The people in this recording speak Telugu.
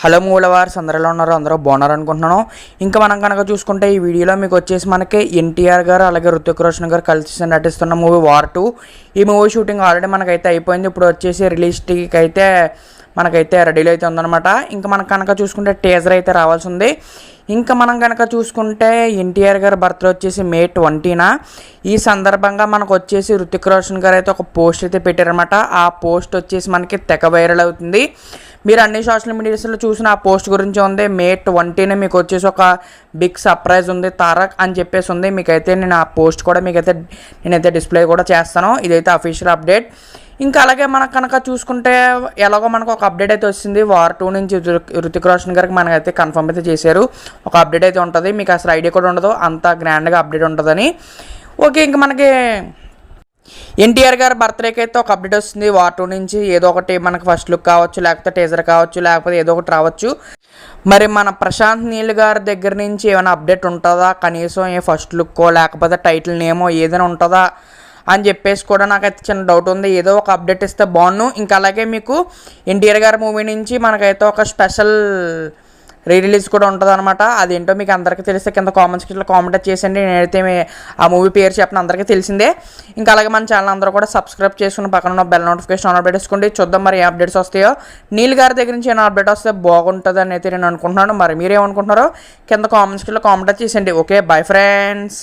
హలో మూలవారు అందరిలో ఉన్నారు, అందరూ బాగున్నారు అనుకుంటున్నాను. ఇంకా మనం కనుక చూసుకుంటే ఈ వీడియోలో మీకు వచ్చేసి మనకి ఎన్టీఆర్ గారు అలాగే రుతిక్ రోషన్ గారు కలిసి నటిస్తున్న మూవీ వార్ 2. ఈ మూవీ షూటింగ్ ఆల్రెడీ మనకైతే అయిపోయింది. ఇప్పుడు వచ్చేసి రిలీజ్ డేట్ అయితే మనకైతే రెడీలో అయితే ఉందన్నమాట. ఇంకా మనం కనుక చూసుకుంటే టీజర్ అయితే రావాల్సి ఉంది. ఇంకా మనం కనుక చూసుకుంటే ఎన్టీఆర్ గారి బర్త్డే వచ్చేసి మే 20న. ఈ సందర్భంగా మనకు వచ్చేసి రుతిక్ రోషన్ గారు అయితే ఒక పోస్ట్ అయితే పెట్టారనమాట. ఆ పోస్ట్ వచ్చేసి మనకి తెగ వైరల్ అవుతుంది. మీరు అన్ని సోషల్ మీడియాస్లో చూసిన ఆ పోస్ట్ గురించి ఉంది. మే 20న మీకు వచ్చేసి ఒక బిగ్ సర్ప్రైజ్ ఉంది, తారక్ అని చెప్పేసి ఉంది. మీకైతే నేను ఆ పోస్ట్ కూడా నేనైతే డిస్ప్లే కూడా చేస్తాను. ఇదైతే అఫీషియల్ అప్డేట్. ఇంకా అలాగే మనకు కనుక చూసుకుంటే ఎలాగో మనకు ఒక అప్డేట్ అయితే వస్తుంది. వార్ 2 నుంచి రుతిక్ రోషన్ గారికి మనకైతే కన్ఫర్మ్ అయితే చేశారు. ఒక అప్డేట్ అయితే ఉంటుంది. మీకు అసలు ఐడియా కూడా ఉండదు, అంత గ్రాండ్గా అప్డేట్ ఉంటుందని. ఓకే, ఇంకా మనకి ఎన్టీఆర్ గారి బర్త్డేకి అయితే ఒక అప్డేట్ వస్తుంది. వార్ 2 నుంచి ఏదో ఒకటి మనకు ఫస్ట్ లుక్ కావచ్చు, లేకపోతే టీజర్ కావచ్చు, లేకపోతే ఏదో ఒకటి రావచ్చు. మరి మన ప్రశాంత్ నీల్ గారి దగ్గర నుంచి ఏమైనా అప్డేట్ ఉంటుందా, కనీసం ఏ ఫస్ట్ లుక్కో లేకపోతే టైటిల్ నేమో ఏదైనా ఉంటుందా అని చెప్పేసి కూడా నాకైతే చిన్న డౌట్ ఉంది. ఏదో ఒక అప్డేట్ ఇస్తే బాగున్నాను. ఇంకా అలాగే మీకు ఎన్టీఆర్ గారి మూవీ నుంచి మనకైతే ఒక స్పెషల్ రిలీజ్ కూడా ఉంటుంది అనమాట. అదేంటో మీకు అందరికీ తెలిస్తే కింద కామెంట్ సెక్షన్లో కామెంట్ చేసేయండి. నేనైతే ఆ మూవీ పేరు చెప్పిన అందరికీ తెలిసిందే. ఇంకా అలాగే మన ఛానల్ అందరూ కూడా సబ్స్క్రైబ్ చేసుకుని పక్కన ఉన్న బెల్ నోటిఫికేషన్ ఆన్ పెట్టేసుకోండి. చూద్దాం మరి ఏ అప్డేట్స్ వస్తాయో. నీల్ గారి దగ్గర నుంచి ఏమైనా అప్డేట్ వస్తే బాగుంటుంది అని అయితే నేను అనుకుంటున్నాను. మరి మీరేమనుకుంటున్నారో కింద కామెంట్ సెక్షన్లో కామెంట్ చేసేయండి. Okay, bye friends.